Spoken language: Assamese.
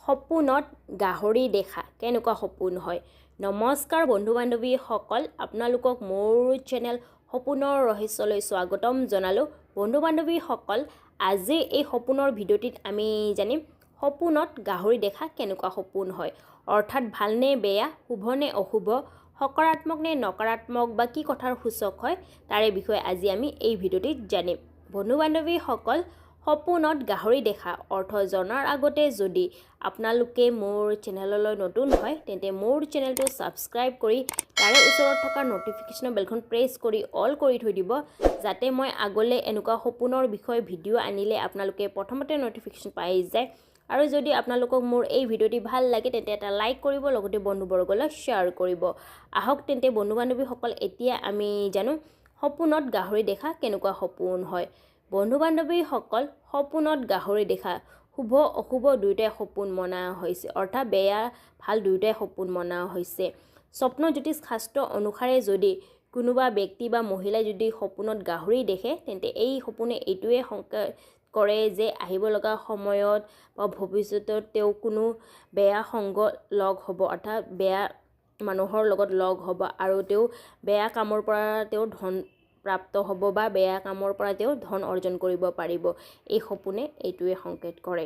সপোনত গাহৰি দেখা কেনেকুৱা সপোন হয়। নমস্কাৰ বন্ধু বান্ধৱীসকল, আপোনালোকক মোৰ চেনেল সপোনৰ ৰহস্যলৈ স্বাগতম জনালোঁ। বন্ধু বান্ধৱীসকল, আজি এই সপোনৰ ভিডিঅ'টিত আমি জানিম সপোনত গাহৰি দেখা কেনেকুৱা সপোন হয়, অৰ্থাৎ ভালনে বেয়া, শুভনে অশুভ, সকাৰাত্মক নে নকাৰাত্মক বা কি কথাৰ সূচক হয় তাৰে বিষয়ে আজি আমি এই ভিডিঅ'টিত জানিম। বন্ধু বান্ধৱীসকল, সপোনত গাহৰি দেখা অৰ্থ জনাৰ আগতে যদি আপোনালোকে মোৰ চেনেললৈ নতুন হয় তেন্তে মোৰ চেনেলটো ছাবস্ক্ৰাইব কৰি তাৰে ওচৰত থকা নটিফিকেশ্যনৰ বেলখন প্ৰেছ কৰি অল কৰি থৈ দিব, যাতে মই আগলৈ এনেকুৱা সপোনৰ বিষয়ে ভিডিঅ' আনিলে আপোনালোকে প্ৰথমতে নটিফিকেশ্যন পাই যায়। আৰু যদি আপোনালোকক মোৰ এই ভিডিঅ'টি ভাল লাগে তেন্তে এটা লাইক কৰিব, লগতে বন্ধুবৰ্গলৈ শ্বেয়াৰ কৰিব। আহক তেন্তে বন্ধু বান্ধৱীসকল, এতিয়া আমি জানো সপোনত গাহৰি দেখা কেনেকুৱা সপোন হয়। বন্ধু বান্ধৱীসকল, সপোনত গাহৰি দেখা শুভ অশুভ দুয়োটাই সপোন মনা হৈছে, অৰ্থাৎ বেয়া ভাল দুয়োটাই সপোন মনা হৈছে। স্বপ্ন জ্যোতিষ শাস্ত্ৰ অনুসাৰে যদি কোনোবা ব্যক্তি বা মহিলাই যদি সপোনত গাহৰি দেখে তেন্তে এই সপোনে এইটোৱে সংকেত কৰে যে আহিব লগা সময়ত বা ভৱিষ্যতত তেওঁ কোনো বেয়া সংগ লগ হ'ব, অৰ্থাৎ বেয়া মানুহৰ লগত লগ হ'ব আৰু তেওঁ বেয়া কামৰ পৰা তেওঁ ধন প্ৰাপ্ত হ'ব বা বেয়া কামৰ পৰা তেওঁ ধন অৰ্জন কৰিব পাৰিব। এই সপোনে এইটোৱে সংকেত কৰে।